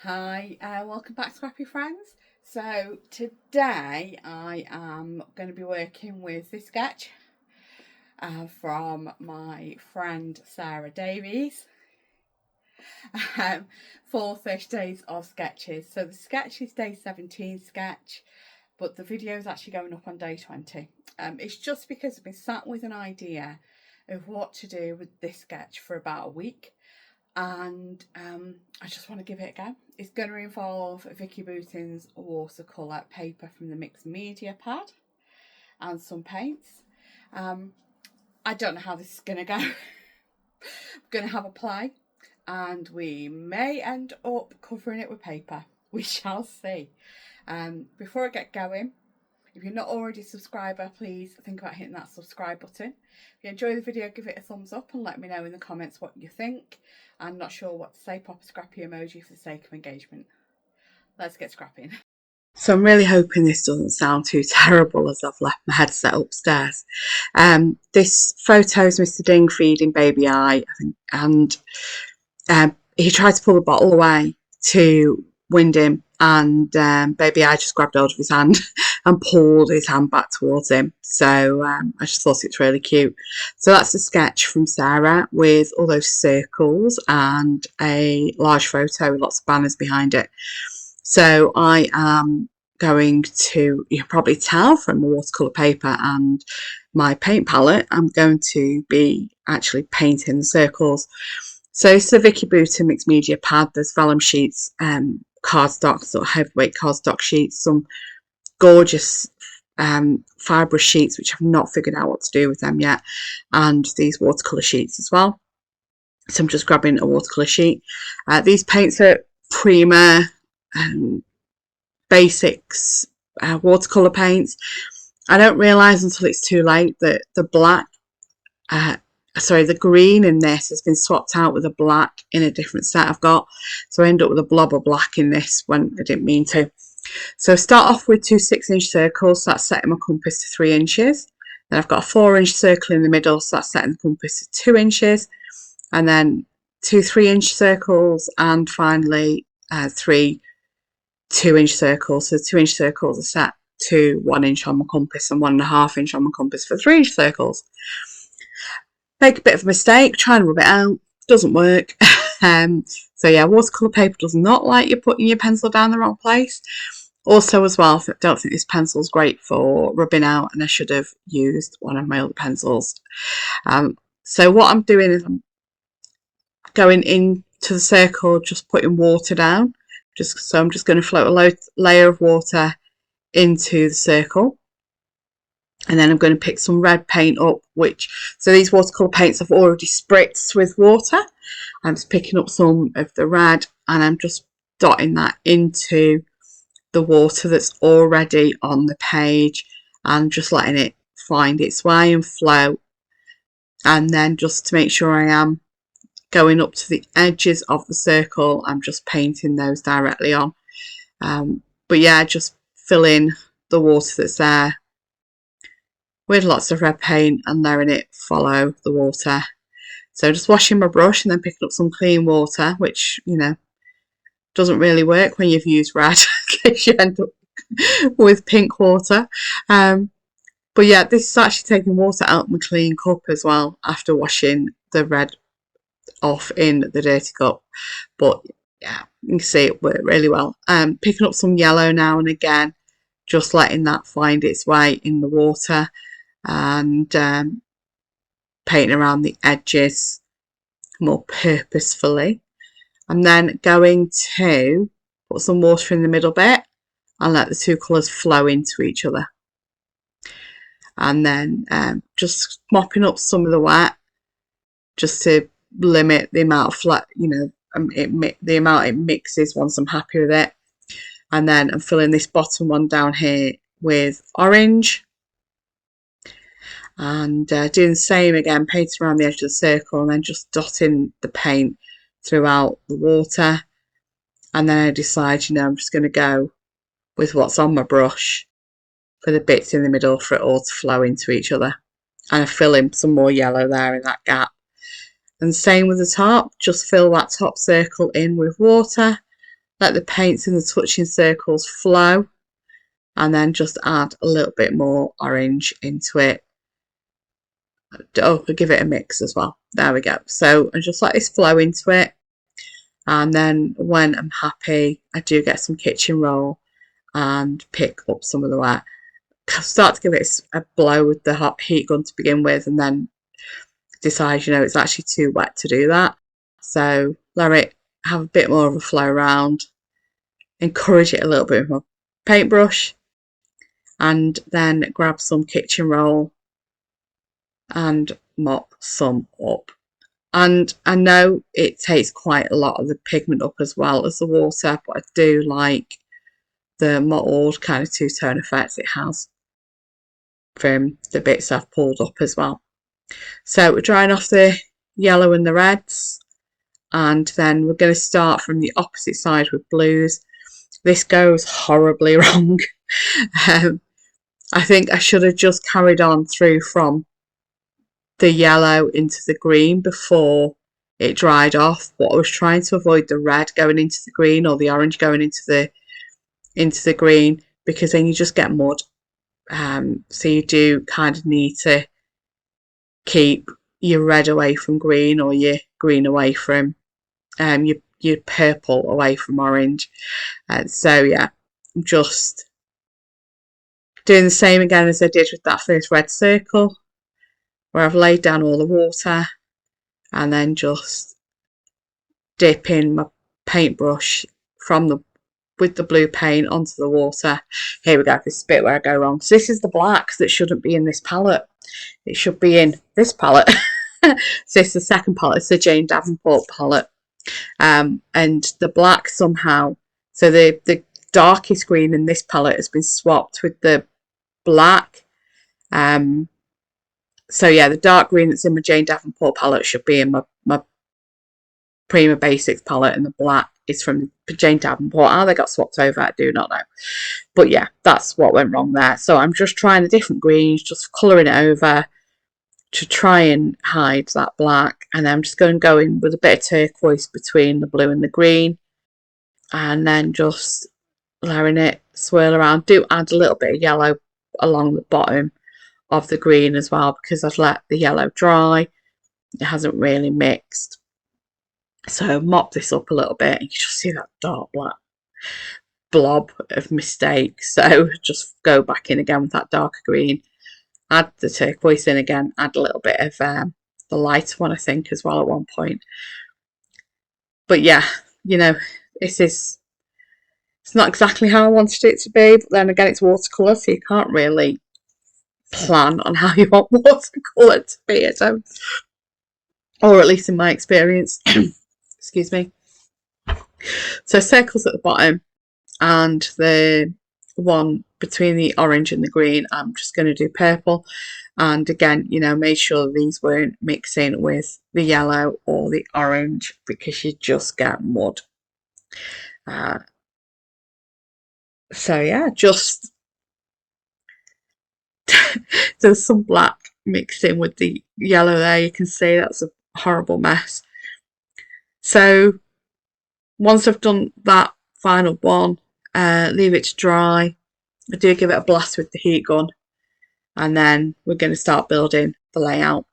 Hi, welcome back, Scrappy friends. So today I am going to be working with this sketch from my friend Sarah Davies for 30 days of sketches. So the sketch is day 17 sketch, but the video is actually going up on day 20. It's just because I've been sat with an idea of what to do with this sketch for about a week. And I just want to give it a go. It's going to involve Vicky Boutin's watercolour paper from the mixed media pad and some paints. I don't know how this is going to go. I'm going to have a play and we may end up covering it with paper. We shall see. Before I get going, if you're not already a subscriber, please think about hitting that subscribe button. If you enjoy the video, give it a thumbs up and let me know in the comments what you think. I'm not sure what to say, pop a scrappy emoji for the sake of engagement. Let's get scrapping. So I'm really hoping this doesn't sound too terrible as I've left my headset upstairs. This photo is Mr. Ding feeding Baby I think, and he tried to pull the bottle away to wind him, and Baby I just grabbed hold of his hand and pulled his hand back towards him. So I just thought it's really cute. So that's a sketch from Sarah with all those circles and a large photo with lots of banners behind it. So I am going to, you can probably tell from the watercolour paper and my paint palette, I'm going to be actually painting the circles. So it's the Vicky Boutin mixed media pad. There's vellum sheets, cardstock, sort of heavyweight cardstock sheets, some gorgeous fibrous sheets which I've not figured out what to do with them yet, and these watercolour sheets as well. So I'm just grabbing a watercolour sheet. These paints are Prima Basics watercolour paints. I don't realise until it's too late that the green in this has been swapped out with a black in a different set I've got. So I end up with a blob of black in this when I didn't mean to. So start off with two 6-inch circles, so that's setting my compass to 3 inches. Then I've got a 4-inch circle in the middle, so that's setting the compass to 2 inches. And then two 3-inch circles, and finally 3 2-inch circles. So 2-inch circles are set to 1 inch on my compass and 1.5 inch on my compass for 3-inch circles. Make a bit of a mistake, try and rub it out, doesn't work. So yeah, watercolour paper does not like you putting your pencil down the wrong place. Also as well, I don't think this pencil's great for rubbing out, and I should have used one of my other pencils. So what I'm doing is I'm going into the circle, just putting water down. So I'm just going to float a layer of water into the circle. And then I'm going to pick some red paint up, so these watercolour paints I've already spritzed with water. I'm just picking up some of the red and I'm just dotting that into the water that's already on the page and just letting it find its way and flow. And then just to make sure I am going up to the edges of the circle, I'm just painting those directly on. But yeah, just fill in the water that's there with lots of red paint and letting it follow the water. So just washing my brush and then picking up some clean water, which, you know, doesn't really work when you've used red in case you end up with pink water. But yeah, this is actually taking water out of my clean cup as well after washing the red off in the dirty cup. But yeah, you can see it worked really well. Picking up some yellow now and again, just letting that find its way in the water, and painting around the edges more purposefully. I'm then going to put some water in the middle bit and let the two colours flow into each other. And then just mopping up some of the wet just to limit the amount of the amount it mixes once I'm happy with it. And then I'm filling this bottom one down here with orange. And doing the same again, painting around the edge of the circle and then just dotting the paint throughout the water. And then I decide, I'm just going to go with what's on my brush for the bits in the middle for it all to flow into each other. And I fill in some more yellow there in that gap. And same with the top, just fill that top circle in with water let the paints and the touching circles flow, and then just add a little bit more orange into it. Oh, I'll give it a mix as well. There we go. So I just let this flow into it, and then when I'm happy, I do get some kitchen roll and pick up some of the wet. Start to give it a blow with the hot heat gun to begin with, and then decide, you know, it's actually too wet to do that. So let it have a bit more of a flow around, encourage it a little bit with my paintbrush, and then grab some kitchen roll and mop some up. And I know it takes quite a lot of the pigment up as well as the water, but I do like the mottled kind of two-tone effect it has from the bits I've pulled up as well. So we're drying off the yellow and the reds, and then we're going to start from the opposite side with blues. This goes horribly wrong. I think I should have just carried on through from the yellow into the green before it dried off, but I was trying to avoid the red going into the green or the orange going into the green, because then you just get mud. So you do kind of need to keep your red away from green, or your green away from your purple away from orange. So yeah, I'm just doing the same again as I did with that first red circle, where I've laid down all the water and then just dip in my paintbrush with the blue paint onto the water. Here we go, this is the bit where I go wrong. So this is the black that shouldn't be in this palette. It should be in this palette. So it's the second palette, it's the Jane Davenport palette. And the black somehow, so the darkest green in this palette has been swapped with the black. So yeah, the dark green that's in my Jane Davenport palette should be in my Prima Basics palette, and the black is from Jane Davenport. How they got swapped over, I do not know. But yeah, that's what went wrong there. So I'm just trying the different greens, just colouring it over to try and hide that black. And then I'm just going to go in with a bit of turquoise between the blue and the green. And then just letting it swirl around. Do add a little bit of yellow along the bottom of the green as well, because I've let the yellow dry. It hasn't really mixed. So mop this up a little bit, and you just see that dark black blob of mistake. So just go back in again with that darker green, add the turquoise in again, add a little bit of the lighter one, I think, as well at one point. But yeah, you know, it's not exactly how I wanted it to be, but then again, it's watercolour, so you can't really plan on how you want watercolour to be, or at least in my experience. Excuse me. So circles at the bottom, and the one between the orange and the green, I'm just going to do purple. And again, you know, make sure these weren't mixing with the yellow or the orange, because you just get mud. So yeah, just there's some black mixed in with the yellow there. You can see that's a horrible mess. So once I've done that final one, leave it to dry. I do give it a blast with the heat gun, and then we're going to start building the layout.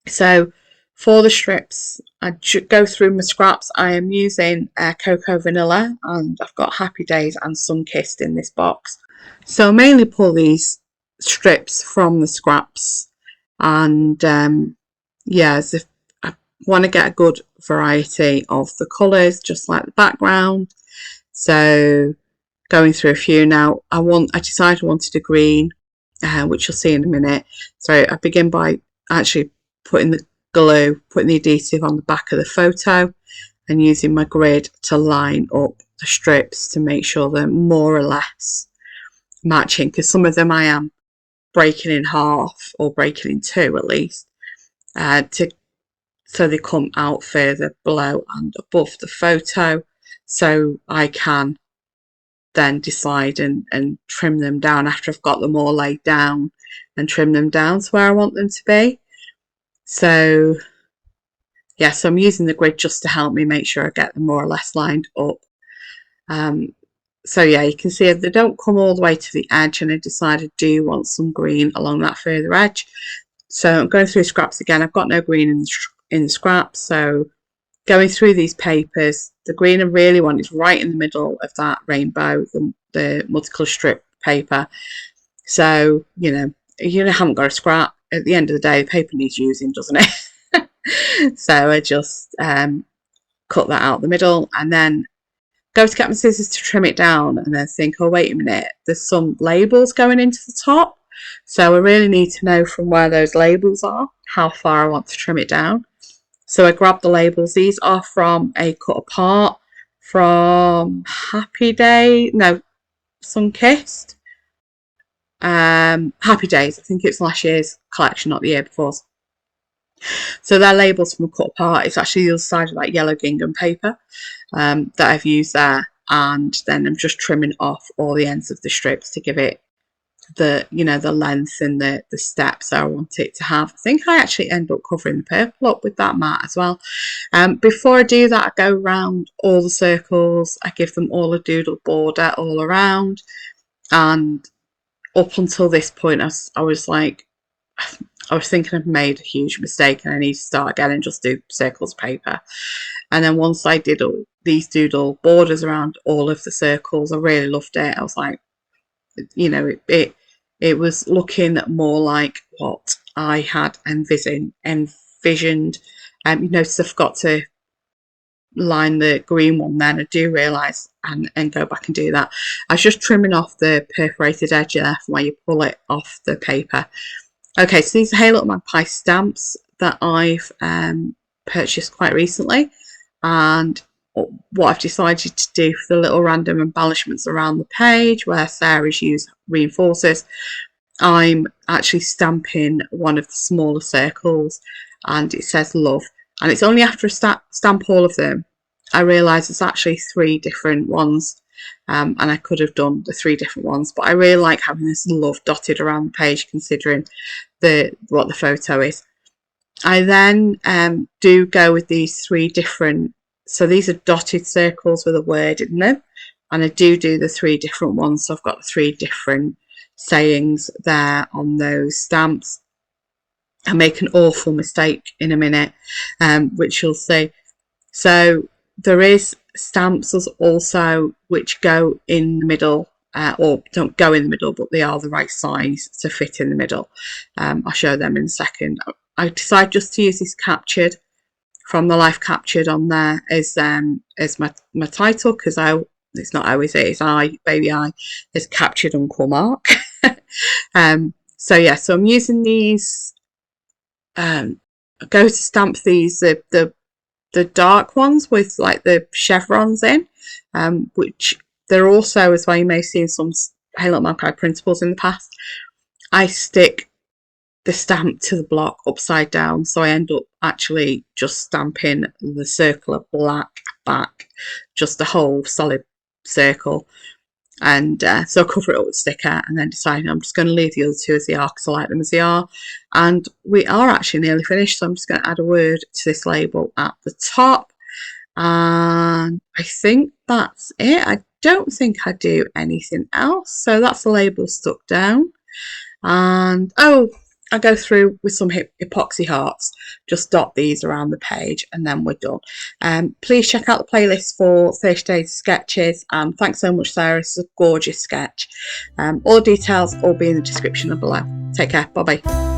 So for the strips, I go through my scraps. I am using Cocoa Vanilla, and I've got Happy Days and Sunkissed in this box. So I mainly pull these strips from the scraps, and yeah, as if I want to get a good variety of the colours, just like the background. So going through a few now. I decided I wanted a green, which you'll see in a minute. So I begin by actually putting the adhesive on the back of the photo, and using my grid to line up the strips to make sure they're more or less matching, because some of them I am breaking in half, or breaking in two at least, so they come out further below and above the photo, so I can then decide and trim them down after I've got them all laid down, and trim them down to where I want them to be. So yeah, so I'm using the grid just to help me make sure I get them more or less lined up. So yeah, you can see they don't come all the way to the edge, and I decided I do want some green along that further edge. So I'm going through scraps again. I've got no green in the scraps, so going through these papers, the green I really want is right in the middle of that rainbow, the multicolour strip paper. So, you haven't got a scrap. At the end of the day, the paper needs using, doesn't it? So I just cut that out the middle, and then go to get my scissors to trim it down, and then think, oh, wait a minute, there's some labels going into the top. So I really need to know from where those labels are, how far I want to trim it down. So I grabbed the labels. These are from a cut apart from Happy Day, no, Sunkissed. Happy Days, I think it's last year's collection, not the year before. So they're labels from a cut apart. It's actually the other side of that yellow gingham paper that I've used there, and then I'm just trimming off all the ends of the strips to give it the length and the steps I want it to have. I think I actually end up covering the purple up with that mat as well. Before I do that, I go around all the circles. I give them all a doodle border all around, and up until this point I was like, I was thinking I've made a huge mistake and I need to start again and just do circles paper. And then once I did all these doodle borders around all of the circles, I really loved it. I was like, it was looking more like what I had envisioned. You notice I've got to line the green one then. I do realise and go back and do that. I was just trimming off the perforated edge there from where you pull it off the paper. Okay, so these are Hey Little Magpie stamps that I've purchased quite recently, and what I've decided to do for the little random embellishments around the page where Sarah's used reinforcers, I'm actually stamping one of the smaller circles, and it says love. And it's only after I stamp all of them I realise there's actually 3 different ones, and I could have done the 3 different ones, but I really like having this love dotted around the page considering what the photo is. I then do go with these 3 different, so these are dotted circles with a word in them, and I do the 3 different ones. So I've got the 3 different sayings there on those stamps. I make an awful mistake in a minute, which you'll see. So there is stamps also which go in the middle, or don't go in the middle, but they are the right size to fit in the middle. I'll show them in a second. I decided just to use this captured from the Life Captured on there as my title, because it's not always it's baby I is captured Uncle Mark. So yeah, so I'm using these. I go to stamp these the dark ones with like the chevrons in, which they're also, as well, you may have seen some Hey Little Magpie printables in the past. I stick the stamp to the block upside down, so I end up actually just stamping the circle of black back, just a whole solid circle. And so I cover it up with sticker, and then deciding I'm just going to leave the other 2 as they are because I like them as they are. And we are actually nearly finished, so I'm just going to add a word to this label at the top, and I think that's it. I don't think I do anything else, so that's the label stuck down. And I go through with some epoxy hearts, just dot these around the page, and then we're done. Please check out the playlist for 30 Days Sketches, and thanks so much, Sarah. It's a gorgeous sketch. All the details will be in the description below. Take care. Bye bye.